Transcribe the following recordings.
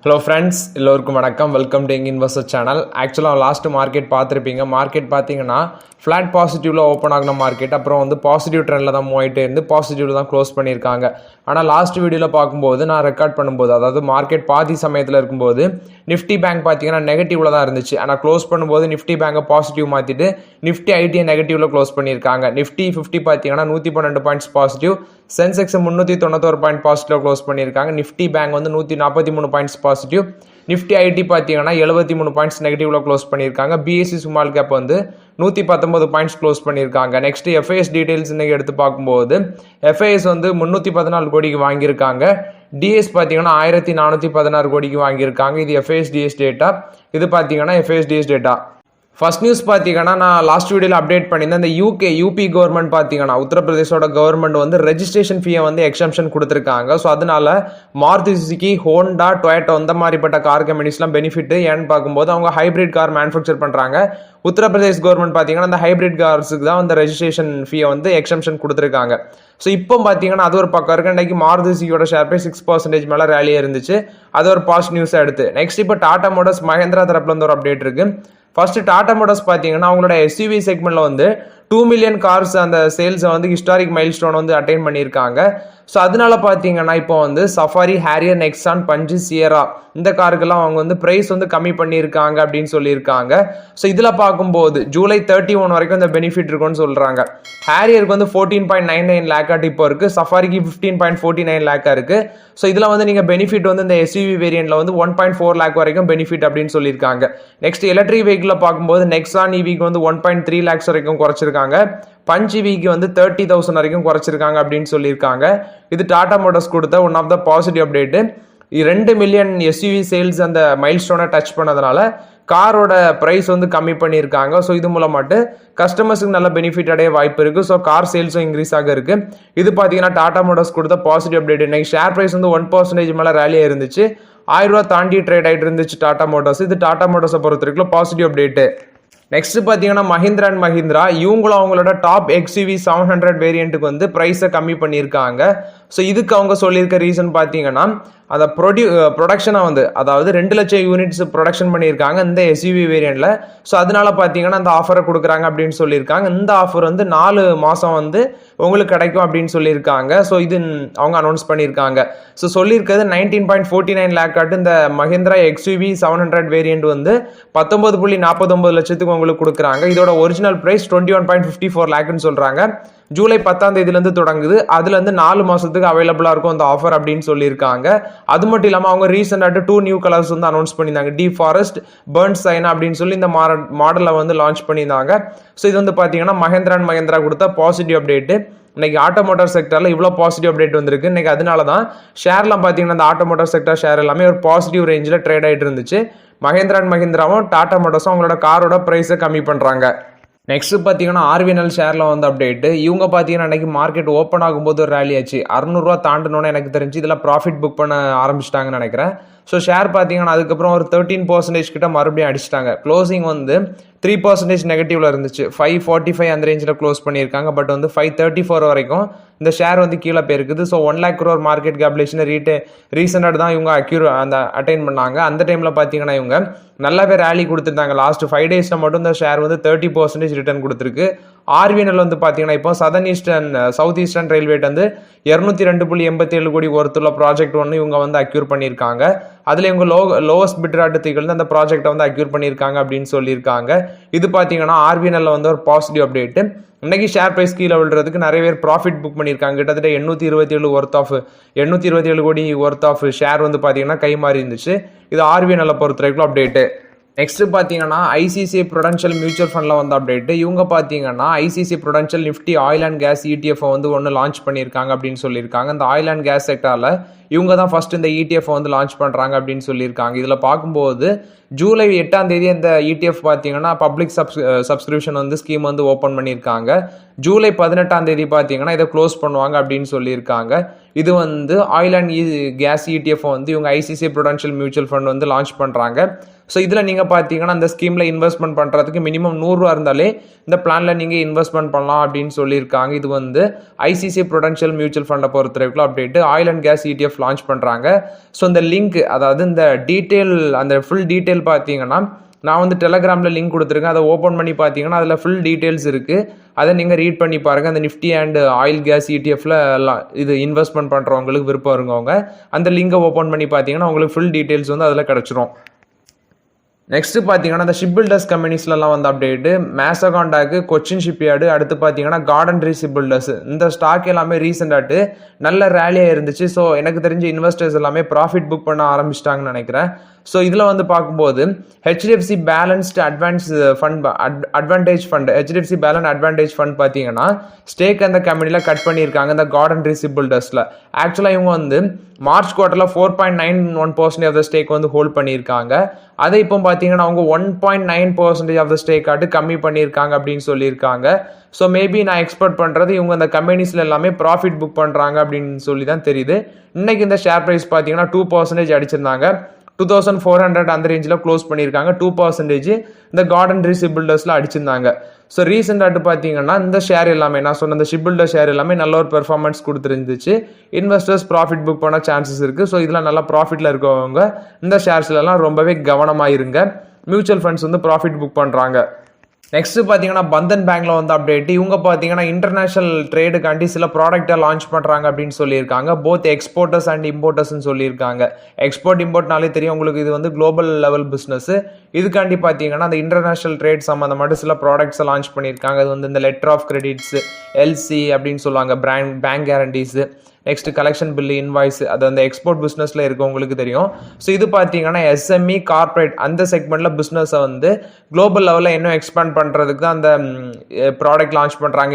Hello friends, எல்லோருக்கும் வணக்கம். Welcome to young investor channel. ஆக்சுவலாக லாஸ்ட் மார்க்கெட் பார்த்துருப்பீங்க. மார்க்கெட் பார்த்தீங்கன்னா ஃப்ளாட் பாசிட்டிவில் ஓப்பன் ஆகின மார்க்கெட், அப்புறம் வந்து பாசிட்டிவ் ட்ரெண்டில் தான் மூவ் ஆகிட்டே இருந்து பாசிட்டிவில் தான் க்ளோஸ் பண்ணியிருக்காங்க. ஆனால் லாஸ்ட் வீடியோவில் பார்க்கும்போது நான் ரெக்கார்ட் பண்ணும்போது, அதாவது மார்க்கெட் பாதி சமயத்தில் இருக்கும்போது நிஃப்டி பேங்க் பார்த்தீங்கன்னா நெகட்டிவில் தான் இருந்துச்சு. ஆனால் க்ளோஸ் பண்ணும்போது நிஃப்டி பேங்கை பாசிட்டிவ் மாற்றிட்டு நிஃப்டி ஐடியை நெகட்டிவில் க்ளோஸ் பண்ணியிருக்காங்க. நிஃப்டி 50 பார்த்தீங்கன்னா 112 points positive, Sensex 391 point positive close பண்ணியிருக்காங்க. நிஃப்டி பேங்க் வந்து 143 பாயிண்ட்ஸ் பாசிட்டிவ், நிஃப்டி ஐடி பார்த்தீங்கன்னா 73 பாயிண்ட்ஸ் நெகட்டிவ்ல க்ளோஸ் பண்ணியிருக்காங்க. பிஎஸ்சி ஸ்மால் கேப் வந்து 119 பாயிண்ட்ஸ் க்ளோஸ் பண்ணியிருக்காங்க. நெக்ஸ்ட் எஃப்ஐஎஸ் டீடைல்ஸ் இன்னைக்கு எடுத்து பார்க்கும்போது எஃப்ஐஎஸ் வந்து 314 கோடிக்கு வாங்கியிருக்காங்க. டிஎஸ் பார்த்தீங்கன்னா 1416 கோடிக்கு வாங்கியிருக்காங்க. இது எஃப்ஐஎஸ் டிஎஸ் டேட்டா. இது பார்த்தீங்கன்னா FIs DS data. First news பார்த்தீங்கன்னா நான் லாஸ்ட் வீடியோவில் அப்டேட் பண்ணியிருந்தேன். இந்த யூபி கவர்மெண்ட் பார்த்தீங்கன்னா உத்தரப்பிரதேசோட கவர்மெண்ட் வந்து ரெஜிஸ்ட்ரேஷன் ஃபீயை வந்து எக்ஸம்ஷன் கொடுத்துருக்காங்க. ஸோ அதனால மாருதி சுசுகி, ஹோண்டா, டொயோட்டோ இந்த மாதிரிப்பட்ட கார் கம்பெனிஸ்லாம் பெனிஃபிட் ஏன்னு பார்க்கும்போது அவங்க ஹைப்ரிட் கார் மேனுஃபேக்சர் பண்ணுறாங்க. உத்தரப்பிரதேஷ் கவர்மெண்ட் பார்த்தீங்கன்னா அந்த ஹைப்ரிட் கார்ஸுக்கு தான் அந்த ரெஜிஸ்ட்ரேஷன் ஃபீயை வந்து எக்ஸம்ஷன் கொடுத்துருக்காங்க. ஸோ இப்போ பார்த்தீங்கன்னா அது ஒரு பக்கம் இருக்கு. இன்றைக்கி மாருதி சுசுகியோட ஷேர் பிரைஸ் 6% மேலே ரேலியாக இருந்துச்சு. அது ஒரு பாசிட்டிவ் நியூஸாக எடுத்து நெக்ஸ்ட் இப்போ டாடா மோட்டார்ஸ் மஹேந்திரா தரப்புல இருந்து ஒரு அப்டேட் இருக்கு. ஃபர்ஸ்ட் டாடா மோட்டார்ஸ் பார்த்தீங்கன்னா அவங்களோட எஸ்யூவி செக்மெண்ட்ல வந்து 2 மில்லியன் கார்ஸ் அந்த சேல்ஸை வந்து ஹிஸ்டாரிக் மைல் ஸ்டோன் வந்து அட்டைன் பண்ணியிருக்காங்க. ஸோ அதனால பார்த்தீங்கன்னா இப்போ வந்து சஃபாரி, ஹேரியர், நெக்ஸான், பஞ்சு, சியரா இந்த காருக்கெல்லாம் அவங்க வந்து ப்ரைஸ் வந்து கம்மி பண்ணியிருக்காங்க அப்படின்னு சொல்லியிருக்காங்க. ஸோ இதில் பார்க்கும்போது ஜூலை 31 வரைக்கும் இந்த பெனிஃபிட் இருக்குன்னு சொல்கிறாங்க. ஹேரியருக்கு வந்து 14.99 லேக்காக இப்போ இருக்குது. சஃபாரிக்கு 15.49 லேக்காக இருக்குது. ஸோ இதில் வந்து நீங்கள் பெனிஃபிட் வந்து இந்த எஸ்யூவி வேரியண்ட்டில் வந்து 1.4 லேக் வரைக்கும் பெனிஃபிட் அப்படின்னு சொல்லியிருக்காங்க. நெக்ஸ்ட் எலக்ட்ரிக் வெஹிக்கிளில் பார்க்கும்போது நெக்ஸான் இவிக்கு வந்து 1.3 லேக்ஸ் வரைக்கும் குறைச்சிருக்காங்க. பஞ்ச் இவிக்கு வந்து 30,000 வரைக்கும் குறைச்சிருக்காங்க அப்படின்னு சொல்லியிருக்காங்க. இது டாடா மோட்டார்ஸ் கொடுத்த one of the positive update. 2 million SUV sales அந்த மைல் ஸ்டோனை டச் பண்ணதுனால காரோட ப்ரைஸ் வந்து கம்மி பண்ணியிருக்காங்க. ஸோ இது மூலமாட்டு கஸ்டமர்ஸுக்கு நல்ல பெனிஃபிட் அடைய வாய்ப்பு இருக்குது. ஸோ கார் சேல்ஸும் இன்க்ரீஸ் ஆக இருக்குது. இது பார்த்தீங்கன்னா டாடா மோட்டார்ஸ் கொடுத்த பாசிட்டிவ் அப்டேட். இன்னைக்கு ஷேர் ப்ரைஸ் வந்து 1% மேலே ரேலியாக இருந்துச்சு. 1000 ரூபா தாண்டி ட்ரேட் ஆகிட்டு இருந்துச்சு டாடா மோட்டார்ஸ். இது டாடா மோட்டார்ஸை பொறுத்த வரைக்கும் பாசிட்டிவ் அப்டேட்டு. நெக்ஸ்ட் பார்த்தீங்கன்னா மஹிந்திரா அண்ட் மஹிந்திரா இவங்களும் அவங்களோட டாப் எக்ஸ்யூவி 700 வேரியண்ட்டுக்கு வந்து ப்ரைஸை கம்மி பண்ணியிருக்காங்க. ஸோ இதுக்கு அவங்க சொல்லியிருக்க ரீசன் பார்த்தீங்கன்னா அதை ப்ரொடக்ஷனை வந்து அதாவது 2 லட்சம் யூனிட்ஸ் ப்ரொடக்ஷன் பண்ணியிருக்காங்க இந்த எஸ்யூவி வேரியண்ட்ல. ஸோ அதனால பார்த்தீங்கன்னா அந்த ஆஃபரை கொடுக்குறாங்க அப்படின்னு சொல்லியிருக்காங்க. இந்த ஆஃபர் வந்து 4 மாதம் வந்து உங்களுக்கு கிடைக்கும் அப்படின்னு சொல்லியிருக்காங்க. ஸோ இது அவங்க அனௌன்ஸ் பண்ணியிருக்காங்க. ஸோ சொல்லியிருக்கிறது 19.49 லேக் ஆட்டு இந்த மஹிந்திரா எக்ஸ்யூவி 700 வேரியண்ட் வந்து 19.49 லட்சத்துக்கு உங்களுக்கு கொடுக்குறாங்க. இதோட ஒரிஜினல் பிரைஸ் 21.54 லேக்னு சொல்றாங்க. ஜூலை 10ஆம் தேதியிலேருந்து தொடங்குது. அதுலேருந்து 4 மாதத்துக்கு அவைலபிளாக இருக்கும் அந்த ஆஃபர் அப்படின்னு சொல்லியிருக்காங்க. அது மட்டும் இல்லாமல் அவங்க ரீசெண்டாக 2 நியூ கலர்ஸ் வந்து அனௌன்ஸ் பண்ணியிருந்தாங்க. டீப் ஃபாரஸ்ட், பர்ன் சைனா அப்படின்னு சொல்லி இந்த மாடலை வந்து லான்ச் பண்ணியிருந்தாங்க. ஸோ இது வந்து பார்த்தீங்கன்னா மஹேந்திரா அண்ட் மஹேந்திரா கொடுத்த பாசிட்டிவ் அப்டேட்டு. இன்னைக்கு ஆட்டோமோட்டார் செக்டரில் இவ்வளோ பாசிட்டிவ் அப்டேட் வந்திருக்கு. இன்னைக்கு அதனால தான் ஷேர்லாம் பார்த்தீங்கன்னா அந்த ஆட்டோமோட்டார் செக்டர் ஷேர் எல்லாமே ஒரு பாசிட்டிவ் ரேஞ்சில் ட்ரேட் ஆகிட்டு இருந்துச்சு. மஹேந்திரா அண்ட் மஹிந்திராவும் டாடா மோட்டார்ஸும் அவங்களோட காரோட ப்ரைஸை கம்மி பண்ணுறாங்க. நெக்ஸ்ட் பார்த்தீங்கன்னா ஆர்விஎன்எல் ஷேரில் வந்து அப்டேட். இவங்க பார்த்தீங்கன்னா இன்னைக்கு மார்க்கெட் ஓப்பன் ஆகும்போது ஒரு ரேலி ஆச்சு. 600 ரூபா தாண்டணும்னு எனக்கு தெரிஞ்சு இதில் ப்ராஃபிட் புக் பண்ண ஆரம்பிச்சிட்டாங்கன்னு நினைக்கிறேன். ஸோ ஷேர் பார்த்தீங்கன்னா அதுக்கப்புறம் ஒரு 13% கிட்ட மறுபடியும் அடிச்சிட்டாங்க. க்ளோசிங் வந்து 3% நெகட்டிவ்ல இருந்துச்சு. 545 அந்த ரேஞ்சில் க்ளோஸ் பண்ணியிருக்காங்க. பட் வந்து 534 வரைக்கும் இந்த ஷேர் வந்து கீழே போயிருக்குது. ஸோ 1 lakh crore மார்க்கெட் கேப்லேஷன் ரீசெண்டாக தான் இவங்க அந்த அட்டைன் பண்ணாங்க. அந்த டைமில் பார்த்தீங்கன்னா இவங்க நல்லாவே ரேலி கொடுத்துருந்தாங்க. லாஸ்ட் 5 டேஸில் மட்டும் இந்த ஷேர் வந்து 30% ரிட்டர்ன் கொடுத்துருக்கு. ஆர்விஎன்எல் வந்து பார்த்தீங்கன்னா இப்போ சவுத் ஈஸ்டர்ன் ரயில்வே வந்து 202.87 கோடி ஒருத்துள்ள ப்ராஜெக்ட் ஒன்று இவங்க வந்து அக்யூர் பண்ணியிருக்காங்க. அதில் இவங்க லோவஸ்ட் பிட்ராட்டு திகழ்ந்து அந்த ப்ராஜெக்டை வந்து அக்யூர் பண்ணியிருக்காங்க அப்படின்னு சொல்லியிருக்காங்க. இது பார்த்தீங்கன்னா ஆர்விஎன்எல்ல வந்து ஒரு பாசிட்டிவ் அப்டேட். இன்னைக்கு ஷேர் பிரைஸ் கீழே விழுறதுக்கு நிறைய பேர் ப்ராஃபிட் புக் பண்ணியிருக்காங்க. கிட்டத்தட்ட 827 கோடி ஒர்த் ஆஃப் ஷேர் வந்து பார்த்தீங்கன்னா கை மாறி இருந்துச்சு. இது ஆர்விஎன்எல்ல பொறுத்த வரைக்கும் அப்டேட்டு. நெக்ஸ்ட் பார்த்தீங்கன்னா ஐசிசி ப்ரூடென்ஷியல் மியூச்சுவல் ஃபண்டில் வந்து அப்டேட். இவங்க பார்த்தீங்கன்னா ICICI prudential nifty oil and gas ETF வந்து ஒன்று லான்ச் பண்ணியிருக்காங்க அப்படின்னு சொல்லியிருக்காங்க. இந்த ஆயில் அண்ட் கேஸ் செக்டரில் இவங்க தான் ஃபர்ஸ்ட் இந்த ETF வந்து லான்ச் பண்ணுறாங்க அப்படின்னு சொல்லியிருக்காங்க. இதில் பார்க்கும்போது ஜூலை 8ஆம் தேதி இந்த ETF பார்த்தீங்கன்னா பப்ளிக் சப்ஸ்கிரிப்ஷன் வந்து ஸ்கீம் வந்து ஓப்பன் பண்ணியிருக்காங்க. ஜூலை 18ஆம் தேதி பார்த்தீங்கன்னா இதை க்ளோஸ் பண்ணுவாங்க அப்படின்னு சொல்லியிருக்காங்க. இது வந்து ஆயில் அண்ட் கேஸ் ETF வந்து இவங்க ஐசிசி ப்ரூடென்ஷியல் மியூச்சுவல் ஃபண்ட் வந்து லான்ச் பண்ணுறாங்க. ஸோ இதில் நீங்கள் பார்த்தீங்கன்னா அந்த ஸ்கீமில் இன்வெஸ்ட்மெண்ட் பண்ணுறதுக்கு மினிமம் 100 ரூபா இருந்தாலே இந்த பிளானில் நீங்கள் இன்வெஸ்ட்மெண்ட் பண்ணலாம் அப்படின்னு சொல்லியிருக்காங்க. இது வந்து ஐசிசி ப்ரூடென்ஷியல் மியூச்சுவல் ஃபண்டை பொறுத்த வரைக்கும் update. Oil and gas ETF ETF launch பண்ணுறாங்க. ஸோ இந்த லிங்க், அதாவது இந்த டீட்டெயில், அந்த ஃபுல் டீட்டெயில் பார்த்தீங்கன்னா நான் வந்து டெலகிராமில் லிங்க் கொடுத்துருக்கேன். அதை ஓப்பன் பண்ணி பார்த்தீங்கன்னா அதில் ஃபுல் டீட்டெயில்ஸ் இருக்குது. அதை நீங்கள் ரீட் பண்ணி பாருங்கள். அந்த நிஃப்டி அண்ட் ஆயில் கேஸ் ETFல இது இன்வெஸ்ட்மெண்ட் பண்ணுறவங்களுக்கு விருப்பம் இருங்கவங்க அந்த லிங்கை ஓப்பன் பண்ணி பார்த்தீங்கன்னா உங்களுக்கு ஃபுல் டீட்டெயில்ஸ் வந்து அதில் கிடச்சிரும். நெக்ஸ்ட் பார்த்தீங்கன்னா இந்த ஷிப் பில்டர்ஸ் கம்பெனிஸ்லாம் வந்து அப்டேட்டு, மேசகாண்டாக்கு, கொச்சின் ஷிப்யார்டு, அடுத்து பார்த்தீங்கன்னா கார்டன் ரீ ஷிப் பில்டர்ஸ், இந்த ஸ்டாக் எல்லாமே ரீசெண்டாட்டு நல்ல ரேலியாக இருந்துச்சு. ஸோ எனக்கு தெரிஞ்ச இன்வெஸ்டர்ஸ் எல்லாமே ப்ராஃபிட் புக் பண்ண ஆரம்பிச்சிட்டாங்கன்னு நினைக்கிறேன். ஸோ இதில் வந்து பார்க்கும்போது HDFC balanced advantage fund HDFC balance advantage fund பார்த்தீங்கன்னா ஸ்டேக் அந்த கம்பெனியில் கட் பண்ணியிருக்காங்க இந்த கார்டன் ரீ ஷிப் பில்டர்ஸில். ஆக்சுவலாக இவங்க வந்து மார்ச் குவார்ட்டரில் 4.91% ஆஃப் த ஸ்டேக் வந்து ஹோல்ட் பண்ணியிருக்காங்க. அதை இப்போ பார்த்தீங்கன்னா அவங்க 1.9% ஆஃப் த ஸ்டேக் ஆட்டு கம்மி பண்ணியிருக்காங்க அப்படின்னு சொல்லியிருக்காங்க. ஸோ மேபி நான் எக்ஸ்பெக்ட் பண்ணுறது இவங்க இந்த கம்பெனிஸில் எல்லாமே ப்ராஃபிட் புக் பண்ணுறாங்க அப்படின்னு சொல்லி தான் தெரியுது. இன்னைக்கு இந்த ஷேர் ப்ரைஸ் பார்த்தீங்கன்னா 2% அடிச்சிருந்தாங்க. 2400 அந்த ரேஞ்சில் க்ளோஸ் பண்ணியிருக்காங்க. 2% இந்த கார்டன் ரீ ஷிப் பில்டர்ஸில் அடிச்சிருந்தாங்க. ஸோ ரீசெண்டாட்டு பார்த்தீங்கன்னா இந்த ஷேர் எல்லாமே, நான் சொன்ன இந்த ஷிப் பில்டர் ஷேர் எல்லாமே நல்ல ஒரு பெர்ஃபார்மன்ஸ் கொடுத்துருந்துச்சு. இன்வெஸ்டர்ஸ் ப்ராஃபிட் புக் பண்ண சான்சஸ் இருக்குது. ஸோ இதில் நல்லா ப்ராஃபிட்டில் இருக்கவங்க இந்த ஷேர்ஸ்லாம் ரொம்பவே கவனமாக இருங்க. மியூச்சுவல் ஃபண்ட்ஸ் வந்து ப்ராஃபிட் புக் பண்ணுறாங்க. நெக்ஸ்ட் பார்த்தீங்கன்னா பந்தன் பேங்க்ல வந்து அப்டேட். இவங்க பார்த்தீங்கன்னா இன்டர்நேஷனல் ட்ரேடுக்காண்டி சில ப்ராடக்ட்டை லான்ச் பண்ணுறாங்க அப்படின்னு சொல்லியிருக்காங்க. போத் எக்ஸ்போர்ட்டர்ஸ் அண்ட் இம்போர்ட்டர்ஸ்ன்னு சொல்லியிருக்காங்க. எக்ஸ்போர்ட் இம்போர்ட்னாலே தெரியும் உங்களுக்கு, இது வந்து குளோபல் லெவல் பிஸ்னஸ். இதுக்காண்டி பார்த்தீங்கன்னா அந்த இன்டர்நேஷனல் ட்ரேட் சம்மந்தமாட்டு சில ப்ராடக்ட்ஸை லான்ச் பண்ணியிருக்காங்க. அது வந்து இந்த லெட்டர் ஆஃப் கிரெடிட்ஸ், LC அப்படின்னு சொல்லுவாங்க, bank guarantees, next collection bill, invoice, அது அந்த எக்ஸ்போர்ட் பிஸ்னஸில் இருக்கவங்களுக்கு தெரியும். ஸோ இது பார்த்தீங்கன்னா SME கார்பரேட் அந்த செக்மெண்ட்டில் பிஸ்னஸை வந்து குளோபல் லெவலில் இன்னும் எக்ஸ்பேண்ட் பண்ணுறதுக்கு தான் அந்த ப்ராடக்ட் லான்ச் பண்ணுறாங்க.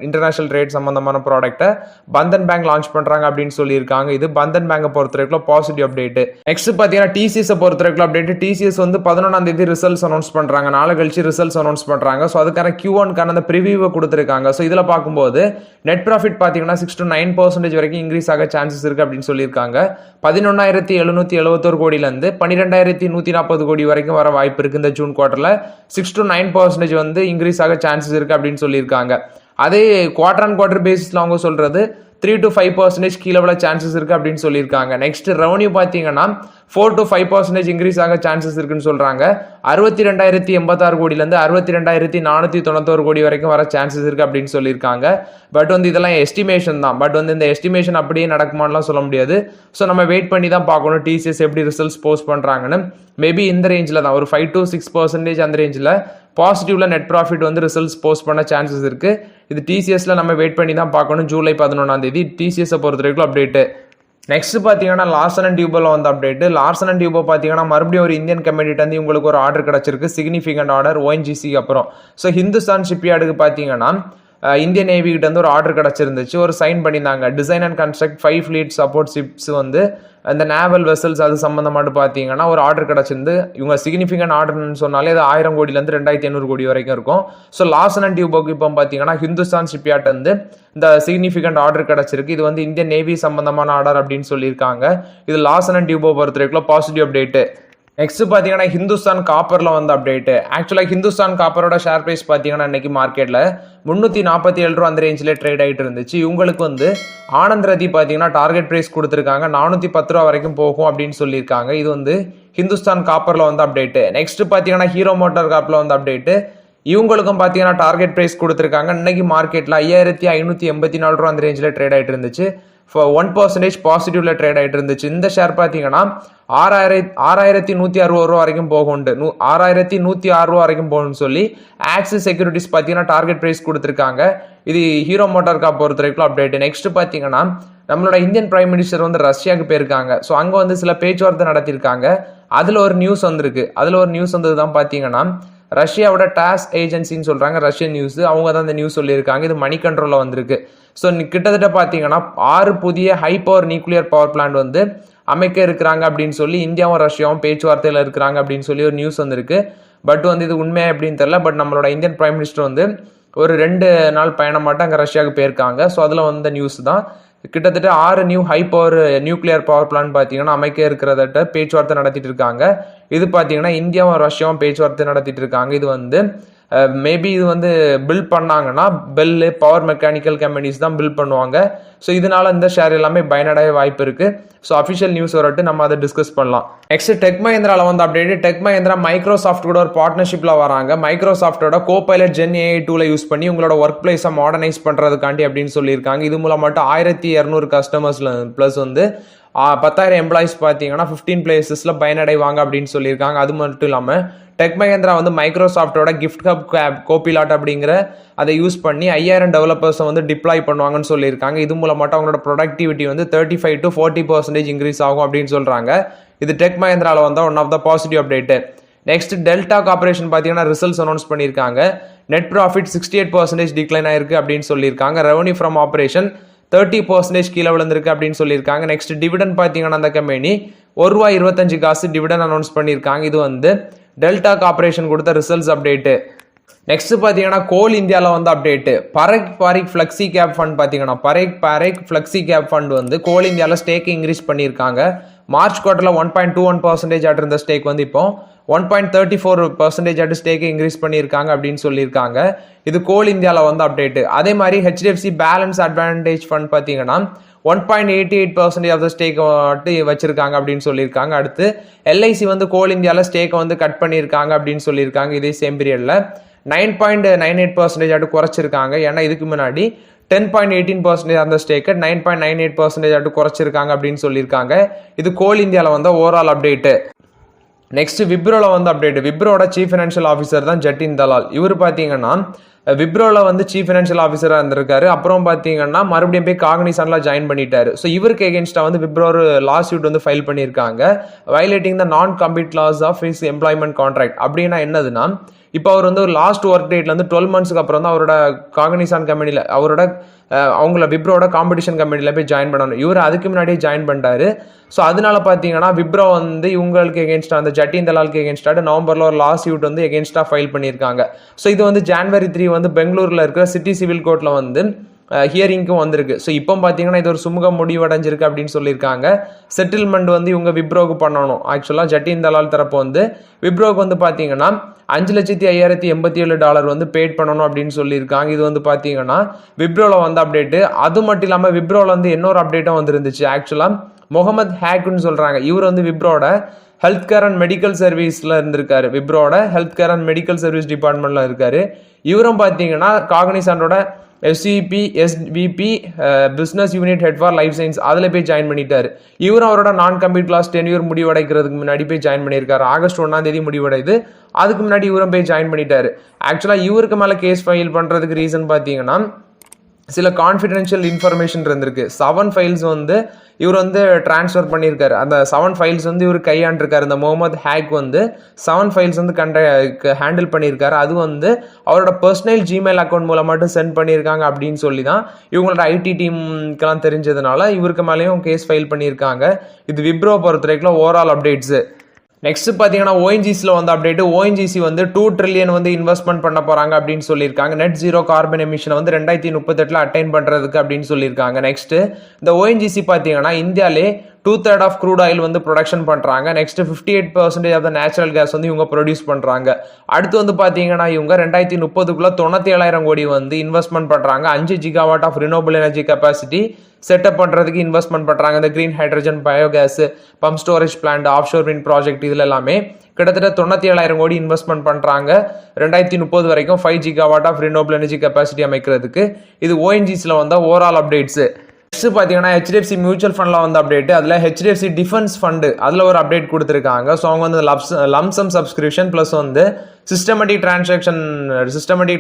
இன்டர்நேஷனல் ரேட் சம்மந்தமான ப்ராடக்ட்டை பந்தன் பேங்க் லான்ச் பண்ணுறாங்க அப்படின்னு சொல்லியிருக்காங்க. இது பந்தன் பேங்கை பொறுத்தவரைக்கும் பாசிட்டிவ் அப்டேட். நெக்ஸ்ட் பார்த்தீங்கன்னா TCS பொறுத்தவரைக்கும் அப்டேட். TCS வந்து 11ஆம் தேதி ரிசல்ட்ஸ் அனௌன்ஸ் பண்ணுறாங்க. நாளை கழிச்சு ரிசல்ட்ஸ் அனௌன்ஸ் பண்ணுறாங்க. ஸோ அதுக்கான Q1க்கான அந்த ப்ரிவியூவை கொடுத்துருக்காங்க. ஸோ இதில் பார்க்கும்போது நெட் ப்ராஃபிட் பார்த்தீங்கன்னா 6 to 9% வரைக்கும் இன்க்ரீஸ் ஆக சான்சஸ் இருக்கு அப்படின்னு சொல்லியிருக்காங்க. 11,771 கோடியிலேருந்து 12,140 கோடி வரைக்கும் வர வாய்ப்பு இருக்கு. இந்த ஜூன் குவார்டர்ல 6 to 9% வந்து இன்க்ரீஸ் ஆக சான்சஸ் இருக்கு அப்படின்னு சொல்லியிருக்காங்க. அதே குவார்டர் அண்ட் குவார்டர் பேசிஸ்ல அவங்க சொல்றது 3 to 5% கீழே விட சான்சஸ் இருக்கு அப்படின்னு சொல்லியிருக்காங்க. நெக்ஸ்ட் ரெவன்யூ பார்த்தீங்கன்னா 4 to 5% இன்க்ரீஸ் ஆக சான்சஸ் இருக்குன்னு சொல்றாங்க. 62,086 கோடியிலேருந்து 62,491 கோடி வரைக்கும் வர சான்சஸ் இருக்கு அப்படின்னு சொல்லியிருக்காங்க. பட் வந்து இதெல்லாம் எஸ்டிமேஷன் தான். பட் வந்து இந்த எஸ்டிமேஷன் அப்படியே நடக்குமான்லாம் சொல்ல முடியாது. ஸோ நம்ம வெயிட் பண்ணி தான் பார்க்கணும் TCS எப்படி ரிசல்ட்ஸ் போஸ்ட் பண்றாங்கன்னு. மேபி இந்த ரேஞ்சில் தான் ஒரு 5 to 6% அந்த ரேஞ்சில் பாசிட்டிவ்ல நெட் ப்ராஃபிட் வந்து ரிசல்ட்ஸ் போஸ்ட் பண்ண சான்சஸ் இருக்கு. இது TCSல நம்ம வெயிட் பண்ணி தான் பார்க்கணும். ஜூலை 11ஆம் தேதி TCS பொறுத்த வரைக்கும் அப்டேட். நெக்ஸ்ட் பார்த்தீங்கன்னா லார்சன் அண்ட் டியூபோல வந்து அப்டேட். லார்சன் அண்ட் டியூபோ பார்த்தீங்கன்னா மறுபடியும் ஒரு இந்தியன் கம்பெனிட்ட வந்து உங்களுக்கு ஒரு ஆர்டர் கிடச்சிருக்கு, சிக்னிஃபிகண்ட் ஆர்டர் ONGC அப்புறம். ஸோ ஹிந்துஸ்தான் ஷிப்யார்டுக்கு பார்த்தீங்கன்னா இந்தியன் நேவி கிட்ட வந்து ஒரு ஆர்டர் கிடச்சிருந்துச்சு, ஒரு சைன் பண்ணியிருந்தாங்க. Design and construct 5 fleet support ships வந்து அந்த நேவல் வெசல்ஸ் அது சம்மந்தமாட்டு பார்த்தீங்கன்னா ஒரு ஆர்டர் கிடச்சிருந்து. இவங்க சிக்னிஃபிகண்ட் ஆர்டர்னு சொன்னாலே அது 1000 கோடியிலேருந்து 2500 கோடி வரைக்கும் இருக்கும். ஸோ லார்சன் அண்ட் டியூபோக்கு இப்போ பார்த்தீங்கன்னா ஹிந்துஸ்தான் ஷிப்யார்ட் வந்து இந்த சிக்னிஃபிகண்ட் ஆர்டர் கிடச்சிருக்கு. இது வந்து இந்தியன் நேவி சம்பந்தமான ஆர்டர் அப்படின்னு சொல்லியிருக்காங்க. இது லார்சன் அண்ட் டியூபோ பொறுத்த வரைக்கும் பாசிட்டிவ் அப்டேட். நெக்ஸ்ட் பார்த்தீங்கன்னா ஹிந்துஸ்தான் காப்பரில் வந்து அப்டேட். ஆக்சுவலாக ஹிந்துஸ்தான் காப்பரோட ஷேர் ப்ரைஸ் பார்த்தீங்கன்னா இன்னைக்கு மார்க்கெட்டில் 347 ரூபா அந்த ரேஞ்சில் ட்ரேட் ஆகிட்டு இருந்துச்சு. இவங்களுக்கு வந்து ஆனந்த் ரதி பார்த்தீங்கன்னா டார்கெட் ப்ரைஸ் கொடுத்துருக்காங்க, 410 ரூபா வரைக்கும் போகும் அப்படின்னு சொல்லியிருக்காங்க. இது வந்து ஹிந்துஸ்தான் காப்பரில் வந்து அப்டேட். நெக்ஸ்ட் பார்த்தீங்கன்னா ஹீரோ மோட்டார் காப்பில் வந்து அப்டேட். இவங்களுக்கும் பார்த்தீங்கன்னா டார்கெட் ப்ரைஸ் கொடுத்துருக்காங்க. இன்னைக்கு மார்க்கெட்டில் 5584 ரூபா அந்த ரேஞ்சில் ட்ரேட் ஆகிட்டு இருந்துச்சு. 1% பாசிட்டிவ்ல ட்ரேட் ஆகிட்டு இருந்துச்சு. இந்த ஷேர் பார்த்தீங்கன்னா 6160 ரூபா வரைக்கும் போகும், 6106 ரூபா வரைக்கும் போகணும்னு சொல்லி ஆக்சிஸ் செக்யூரிட்டிஸ் பார்த்தீங்கன்னா டார்கெட் ப்ரைஸ் கொடுத்துருக்காங்க. இது ஹீரோ மோட்டார் காப் பொறுத்த வரைக்கும் அப்டேட். நெக்ஸ்ட் பார்த்தீங்கன்னா நம்மளோட இந்தியன் பிரைம் மினிஸ்டர் வந்து ரஷ்யாவுக்கு போயிருக்காங்க. ஸோ அங்கே வந்து சில பேச்சுவார்த்தை நடத்தியிருக்காங்க. அதில் ஒரு நியூஸ் வந்திருக்கு. அதில் ஒரு நியூஸ் வந்தது தான் பார்த்தீங்கன்னா ரஷ்யாவோட டாஸ் ஏஜென்சின்னு சொல்கிறாங்க, ரஷ்யன் நியூஸ், அவங்க தான் இந்த நியூஸ் சொல்லியிருக்காங்க. இது மணி கண்ட்ரோலில் வந்திருக்கு. ஸோ கிட்டத்தட்ட பார்த்தீங்கன்னா 6 புதிய high power nuclear power plant வந்து அமைக்க இருக்கிறாங்க அப்படின்னு சொல்லி இந்தியாவும் ரஷ்யாவும் பேச்சுவார்த்தையில் இருக்கிறாங்க அப்படின்னு சொல்லி ஒரு நியூஸ் வந்திருக்கு. பட் வந்து இது உண்மையாக எப்படின்னு தெரியல. பட் நம்மளோட இந்தியன் பிரைம் மினிஸ்டர் வந்து ஒரு 2 நாள் பயணம் மட்டும் அங்கே ரஷ்யாவுக்கு போயிருக்காங்க. ஸோ அதில் வந்த நியூஸ் தான். கிட்டத்தட்ட 6 new high power nuclear power plant பார்த்தீங்கன்னா அமைக்க இருக்கிறத பேச்சுவார்த்தை நடத்திட்டு இருக்காங்க. இது பார்த்தீங்கன்னா இந்தியாவும் ரஷ்யாவும் பேச்சுவார்த்தை நடத்திட்டு இருக்காங்க. இது வந்து மேபி இது வந்து பில்ட் பண்ணாங்கன்னா பெல்லு பவர் மெக்கானிக்கல் கம்பெனிஸ் தான் பில்ட் பண்ணுவாங்க. ஸோ இதனால இந்த ஷேர் எல்லாமே பயனடைய வாய்ப்பு இருக்குது. ஸோ அஃபிஷியல் நியூஸ் வரட்டு நம்ம அதை டிஸ்கஸ் பண்ணலாம். நெக்ஸ்ட் டெக் மஹிந்திராவில் வந்து அப்டேட். டெக் மஹிந்திரா மைக்ரோசாஃப்ட் கூட ஒரு பார்ட்னர்ஷிப்பில் வராங்க. மைக்ரோசாஃப்டோட கோபைலட் ஜென் ஏஐ டூலை யூஸ் பண்ணி உங்களோட ஒர்க் பிளேஸை மாடர்னைஸ் பண்ணுறதுக்காண்டி அப்படின்னு சொல்லியிருக்காங்க. இது மூலம் மட்டும் 1200 கஸ்டமர்ஸில் ப்ளஸ் வந்து 10,000 எம்ப்ளாயிஸ் பார்த்தீங்கன்னா 15 பிளேசஸில் பயனடைவாங்க அப்படின்னு சொல்லியிருக்காங்க. அது மட்டும் இல்லாமல் டெக் மஹிந்திரா வந்து மைக்ரோசாஃப்டோட கிஃப்ட் ஹப் கோபிலாட் அப்படிங்கிற அதை யூஸ் பண்ணி 5000 டெவலப்பர்ஸை வந்து டிப்ளாய் பண்ணுவாங்கன்னு சொல்லியிருக்காங்க. இது மூலம் மட்டும் அவங்களோட ப்ரொடக்டிவிட்டி வந்து 35 to 40% இன்க்ரீஸ் ஆகும் அப்படின்னு சொல்கிறாங்க. இது டெக் மஹிந்திராவில் வந்தால் one of the positive update. Next delta corporation பார்த்தீங்கன்னா ரிசல்ட்ஸ் அனௌன்ஸ் பண்ணியிருக்காங்க. நெட் ப்ராஃபிட் 68% டிக்ளைன் ஆயிருக்கு அப்படின்னு சொல்லியிருக்காங்க. ரெவன்யூ ஃப்ரம் ஆப்ரேஷன் 30% கீழே விழுந்திருக்கு அப்படின்னு சொல்லியிருக்காங்க. நெக்ஸ்ட் டிவிடன் பார்த்தீங்கன்னா அந்த கம்பெனி ₹1.25 டிவிடன் அனௌன்ஸ் பண்ணியிருக்காங்க. இது வந்து டெல்டா கார்பரேஷன் கொடுத்த ரிசல்ட்ஸ் அப்டேட்டு. நெக்ஸ்ட் பார்த்தீங்கன்னா கோல் இந்தியாவில் வந்து update. Parekh flexi cap fund பார்த்தீங்கன்னா பரேக் ஃப்ளெக்ஸி கேப் ஃபண்ட் வந்து கோல் இந்தியாவில் ஸ்டேக் இன்க்ரீஸ் பண்ணியிருக்காங்க. மார்ச் குவார்ட்டரில் 1.21% ஆட்டு இருந்த ஸ்டேக் வந்து இப்போ 1.34% ஆட்டு ஸ்டேக் இன்க்ரீஸ் பண்ணியிருக்காங்க அப்படின்னு சொல்லியிருக்காங்க. இது கோல் இந்தியாவில் வந்து அப்டேட்டு. அதே மாதிரி ஹெச்டிஎஃப்சி பேலன்ஸ் அட்வான்டேஜ் ஃபண்ட் பார்த்தீங்கன்னா 1.88% ஆஃப் த ஸ்டேக் வச்சிருக்காங்க அப்படின்னு சொல்லியிருக்காங்க. அடுத்து எல்ஐசி வந்து கோல் இந்தியாவில் ஸ்டேக்கை வந்து கட் பண்ணியிருக்காங்க அப்படின்னு சொல்லியிருக்காங்க. இதே சேம் பீரியடில் 9.98% ஆட்டு குறைச்சிருக்காங்க. ஏன்னா இதுக்கு முன்னாடி 10.18% அந்த ஸ்டேக்கை 9.98% ஆட்டு குறைச்சிருக்காங்க அப்படின்னு சொல்லியிருக்காங்க. இது கோல் இந்தியாவில் வந்து ஓவரால் அப்டேட்டு. நெக்ஸ்ட் விப்ரோவில் வந்து அப்டேட். விப்ரோட சீஃப் ஃபினான்ஷியல் ஆஃபீஸர் தான் ஜட்டின் தலால். இவர் பார்த்தீங்கன்னா விப்ரோவில் வந்து சீஃப் ஃபினான்ஷியல் ஆஃபீஸராக இருந்திருக்காரு. அப்புறம் பார்த்தீங்கன்னா மறுபடியும் போய் காக்னிசன்ல ஜாயின் பண்ணிட்டாரு. ஸோ இவருக்கு எகென்ஸ்டாக வந்து விப்ரோ ஒரு லா சூட் வந்து ஃபைல் பண்ணியிருக்காங்க. Violating the non compete laws of his employment contract. அப்படின்னா என்னதுன்னா இப்போ அவர் வந்து ஒரு லாஸ்ட் ஒர்க் டேட்ல வந்து 12 monthsக்கு அப்புறம் தான் அவரோட காக்னிசான் கம்பெனியில் அவங்கள விப்ரோட காம்படிஷன் கம்பெனியில் போய் ஜாயின் பண்ணணும். இவர் அதுக்கு முன்னாடியே ஜாயின் பண்ணிட்டாரு. ஸோ அதனால பார்த்தீங்கன்னா விப்ரோ வந்து இவங்களுக்கு எகென்ஸ்டாக அந்த ஜட்டின் தலாலுக்கு எகென்ஸ்டாக நவம்பரில் ஒரு லா சூட் வந்து எகென்ஸ்டாக ஃபைல் பண்ணியிருக்காங்க. ஸோ இது வந்து January 3 வந்து பெங்களூரில் இருக்கிற சிட்டி சிவில் கோர்ட்டில் வந்து ஹியரிங்க்கும் வந்திருக்கு. ஸோ இப்போ பார்த்தீங்கன்னா இது ஒரு சுமூக முடிவடைஞ்சிருக்கு அப்படின்னு சொல்லியிருக்காங்க. செட்டில்மெண்ட் வந்து இவங்க விப்ரோக்கு பண்ணணும். ஆக்சுவலாக ஜட்டின் தலால் தரப்பு வந்து விப்ரோக்கு வந்து பார்த்தீங்கன்னா $5,05,087 வந்து பேட் பண்ணணும் அப்படின்னு சொல்லியிருக்காங்க. இது வந்து பார்த்தீங்கன்னா விப்ரோவில் வந்து அப்டேட்டு. அது மட்டும் இல்லாமல் விப்ரோவில் வந்து இன்னொரு அப்டேட்டும் வந்துருந்துச்சு. ஆக்சுவலாக முகமது ஹேக்குன்னு சொல்கிறாங்க. இவர் வந்து விப்ரோட ஹெல்த் கேர் அண்ட் மெடிக்கல் சர்வீஸில் இருந்திருக்காரு. விப்ரோட health care and medical service டிபார்ட்மெண்ட்டில் இருக்காரு. இவரும் பார்த்தீங்கன்னா காக்னிசன்டோட SVP business unit head for life science அதில் போய் ஜாயின் பண்ணிட்டாரு. இவரும் அவரோட நான் கம்ப்ளீட் கிளாஸ் டென்யூர் முடிவடைக்கிறதுக்கு முன்னாடி போய் ஜாயின் பண்ணியிருக்காரு. ஆகஸ்ட் 1 முடிவடையுது. அதுக்கு முன்னாடி இவரும் போய் ஜாயின் பண்ணிட்டாரு. ஆக்சுவலாக இவருக்கு மேலே கேஸ் ஃபைல் பண்ணுறதுக்கு ரீசன் பார்த்தீங்கன்னா சில கான்ஃபிடென்ஷியல் இன்ஃபர்மேஷன் இருந்திருக்கு. 7 ஃபைல்ஸ் வந்து இவர் வந்து டிரான்ஸ்ஃபர் பண்ணியிருக்காரு. அந்த 7 ஃபைல்ஸ் வந்து இவர் கையாண்டிருக்காரு. இந்த முகமது ஹேக் வந்து 7 ஃபைல்ஸ் வந்து ஹேண்டில் பண்ணியிருக்காரு. அது வந்து அவரோட பர்சனல் ஜிமெயில் அக்கௌண்ட் மூலம் மட்டும் சென்ட் பண்ணியிருக்காங்க அப்படின்னு சொல்லி தான் இவங்களோட ஐடி டீமுக்கெல்லாம் தெரிஞ்சதுனால இவருக்கு மேலேயும் கேஸ் ஃபைல் பண்ணியிருக்காங்க. இது விப்ரோ பொறுத்த வரைக்கும் ஓவரால் அப்டேட்ஸு. நெக்ஸ்ட் பார்த்தீங்கன்னா ஓஎன்ஜிசியில் வந்து அப்டேட். ஓஎன்ஜிசி வந்து 2 trillion வந்து இன்வெஸ்ட்மெண்ட் பண்ண போகிறாங்க அப்படின்னு சொல்லியிருக்காங்க. நெட் ஜீரோ கார்பன் எமிஷனை வந்து 2038 அட்டைன் பண்ணுறதுக்கு அப்படின்னு சொல்லியிருக்காங்க. நெக்ஸ்ட் இந்த ஓஎன்ஜிசி பார்த்தீங்கன்னா இந்தியாவிலே 2/3 ஆஃப் க்ரூட் ஆயில் வந்து ப்ரொடக்ஷன் பண்ணுறாங்க. Next 58% of the natural gas வந்து இவங்க ப்ரொடியூஸ் பண்ணுறாங்க. அடுத்து வந்து பார்த்தீங்கன்னா இவங்க 2030க்குள்ள 97,000 கோடி வந்து இன்வெஸ்ட்மெண்ட் பண்ணுறாங்க. 5 gigawatt of renewable energy capacity setup பண்ணுறதுக்கு இன்வெஸ்ட்மெண்ட் பண்ணுறாங்க. இந்த green hydrogen biogas pump storage plant offshore wind project இதில் எல்லாமே கிட்டத்தட்ட 97,000 கோடி இன்வெஸ்ட்மெண்ட் பண்ணுறாங்க 2030 வரைக்கும் 5 gigawatt of renewable energy capacity அமைக்கிறதுக்கு. இது ஓஎன்ஜிசியில் வந்தால் ஓவரால் அப்டேட்ஸு. நெக்ஸ்ட் பார்த்தீங்கன்னா ஹெச்டிஎஃப்சி மியூச்சுவல் ஃபண்டில் வந்து அப்டேட். அதில் ஹெச்டிஎஃப்சி டிஃபென்ஸ் ஃபண்டு அதில் ஒரு அப்டேட் கொடுத்துருக்காங்க. ஸோ அவங்க வந்து லம்சம் சப்ஸ்கிரிப்ஷன் ப்ளஸ் வந்து சிஸ்டமேட்டிக்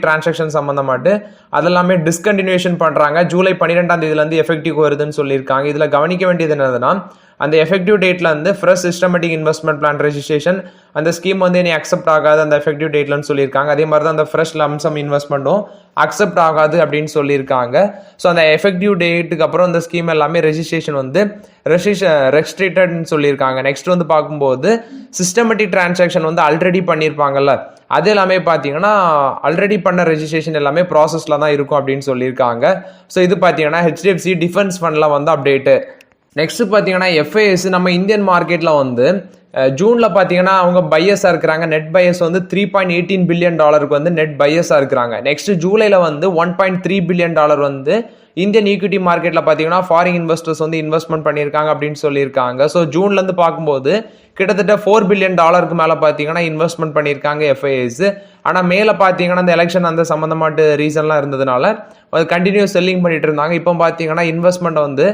டிரான்சாக்ஷன் சம்மந்தமாட்டு அதெல்லாமே டிஸ்கண்டினியூஷன் பண்ணுறாங்க. ஜூலை 12 எஃபெக்டிவ் வருதுன்னு சொல்லியிருக்காங்க. இதில் கவனிக்க வேண்டியது என்னதுன்னா அந்த எஃபெக்டிவ் டேட்டில் வந்து fresh systematic investment plan registration அந்த ஸ்கீம் வந்து இனி அக்செப்ட் ஆகாது அந்த எஃபெக்டிவ் டேட்லன்னு சொல்லியிருக்காங்க. அதே மாதிரி தான் அந்த ஃப்ரெஷ் லம்சம் இன்வெஸ்ட்மெண்ட்டும் அக்செப்ட் ஆகாது அப்படின்னு சொல்லியிருக்காங்க. ஸோ அந்த எஃபெக்டிவ் டேட்டுக்கு அப்புறம் அந்த ஸ்கீம் எல்லாமே ரெஜிஸ்ட்ரேஷன் வந்து ரெஸ்ட்ரிக்டட்னு சொல்லியிருக்காங்க. நெக்ஸ்ட் வந்து பார்க்கும்போது சிஸ்டமேட்டிக் டிரான்சாக்ஷன் வந்து ஆல்ரெடி பண்ணியிருப்பாங்கல்ல அது எல்லாமே பார்த்தீங்கன்னா ஆல்ரெடி பண்ண ரெஜிஸ்ட்ரேஷன் எல்லாமே ப்ராசஸில் தான் இருக்கும் அப்படின்னு சொல்லியிருக்காங்க. ஸோ இது பார்த்தீங்கன்னா ஹெச்டிஎஃப்சி டிஃபென்ஸ் ஃபண்டில் வந்து அப்டேட்டு. நெக்ஸ்ட் பார்த்தீங்கன்னா எஃப்ஐஎஸ் நம்ம இந்தியன் மார்க்கெட்டில் வந்து ஜூனில் பார்த்தீங்கன்னா அவங்க பையஸாக இருக்கிறாங்க. நெட் பையஸ் வந்து $3.18 பில்லியன் வந்து நெட் பையஸாக இருக்கிறாங்க. நெக்ஸ்ட் ஜூலையில் வந்து $1.3 பில்லியன் வந்து இந்தியன் ஈக்விட்டி மார்க்கெட்டில் பார்த்தீங்கன்னா ஃபாரின் இன்வெஸ்டர்ஸ் வந்து இன்வெஸ்ட்மெண்ட் பண்ணியிருக்காங்க அப்படின்னு சொல்லியிருக்காங்க. ஸோ ஜூன்லேருந்து பார்க்கும்போது கிட்டத்தட்ட $4 பில்லியன் மேலே பார்த்தீங்கன்னா இன்வெஸ்ட்மெண்ட் பண்ணியிருக்காங்க எஃப்ஐஎஸ். ஆனால் மேலே பார்த்தீங்கன்னா இந்த எலெக்ஷன் அந்த சம்மந்தமாட்டு ரீசன்லாம் இருந்ததுனால அது கண்டினியூஸ் செல்லிங் பண்ணிட்டு இருந்தாங்க. இப்போ பார்த்தீங்கன்னா இன்வெஸ்ட்மெண்ட் வந்து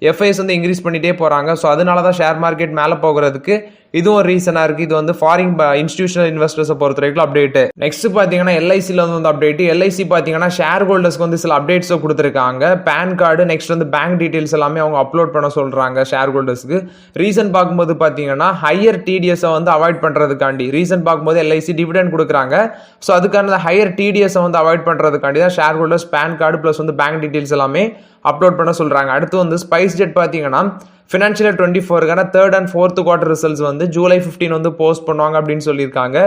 எஃப்ஐஎஸ் வந்து இன்க்ரீஸ் பண்ணிகிட்டே போகிறாங்க. ஸோ அதனால தான் ஷேர் மார்க்கெட் மேலே போகிறதுக்கு இதுவும் ஒரு ரீசனாக இருக்குது. இது வந்து ஃபாரின் இன்ஸ்டிடியூஷனல் இன்வெஸ்டர்ஸை பொறுத்த வரைக்கும் அப்டேட்டு. நெக்ஸ்ட் பார்த்தீங்கன்னா எல்ஐசியில் வந்து அப்டேட். எல்ஐசி பார்த்தீங்கன்னா ஷேர் ஹோல்டர்ஸ்க்கு வந்து சில அப்டேட்ஸை கொடுத்துருக்காங்க. பேன் கார்டு நெக்ஸ்ட் வந்து பேங்க் டீட்டெயில்ஸ் எல்லாமே அவங்க அப்லோட் பண்ண சொல்கிறாங்க ஷேர் ஹோல்டர்ஸ்க்கு. ரீசன் பார்க்கும்போது பார்த்தீங்கன்னா ஹையர் டிடிஎஸை வந்து அவாய்ட் பண்ணுறதுக்காண்டி ரீசன் பார்க்கும்போது எல்ஐசி டிவிடெண்ட் கொடுக்குறாங்க. ஸோ அதுக்கான ஹையர் டிடிஎஸை வந்து அவாய்ட் பண்ணுறதுக்காண்டி தான் share holders PAN card plus வந்து பேங்க் டீட்டெயில்ஸ் எல்லாமே அப்லோட் பண்ண சொல்கிறாங்க. அடுத்து வந்து ஸ்பைஸ் ஜெட் பார்த்தீங்கன்னா ஃபினான்ஷியல் 24க்கான 3rd and 4th quarter results வந்து July 15 வந்து போஸ்ட் பண்ணுவாங்க அப்படின்னு சொல்லியிருக்காங்க.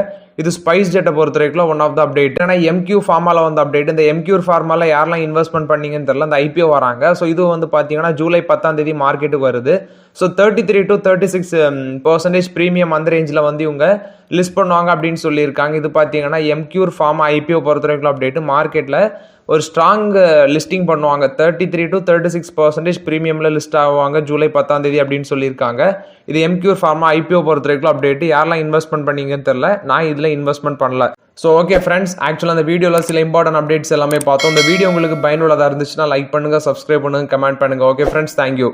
இது ஸ்பைஸ் ஜெட்டை பொறுத்த வரைக்கும் ஒன் ஆஃப் த அப்டேட். ஆனால் எம்கியூ ஃபார்மாவில் வந்து அப்டேட். இந்த எம்கியூ ஃபார்மாவில் யாரெல்லாம் இன்வெஸ்ட்மெண்ட் பண்ணீங்கன்னு தெரியல, அந்த ஐபிஓ வராங்க. ஸோ இது வந்து பார்த்தீங்கன்னா July 10 மார்க்கெட்டுக்கு வருது. ஸோ 33 to 36% ப்ரீமியம் அந்த ரேஞ்சில் வந்து இவங்க லிஸ்ட் பண்ணுவாங்க அப்படின்னு சொல்லியிருக்காங்க. இது பார்த்தீங்கன்னா எம்கியூர் ஃபார்மா ஐபிஓ பொறுத்த வரைக்கும் அப்டேட். மார்க்கெட்டில் ஒரு ஸ்ட்ராங் லிஸ்டிங் பண்ணுவாங்க. 33 to 36% ப்ரீமியமில் லிஸ்ட் ஆவாங்க July 10 அப்படின்னு சொல்லியிருக்காங்க. இது எம்கியூர் ஃபார்மா ஐபிஓ பொறுத்த வரைக்கும் அப்டேட். யாரெல்லாம் இன்வெஸ்ட்மெண்ட் பண்ணீங்கன்னு தெரியல, நான் இதில் இன்வெஸ்ட்மெண்ட் பண்ணல. ஸோ ஓகே ஃப்ரெண்ட்ஸ், ஆக்சுவலாக அந்த வீடியோவில் சில இம்பார்ட்டன்ட் அப்டேட்ஸ் எல்லாமே பார்த்தோம். இந்த வீடியோ உங்களுக்கு பயனுள்ளதாக இருந்துச்சுன்னா லைக் பண்ணுங்கள், சப்ஸ்கிரைப் பண்ணுங்கள், கமெண்ட் பண்ணுங்கள். Okay friends, thank you.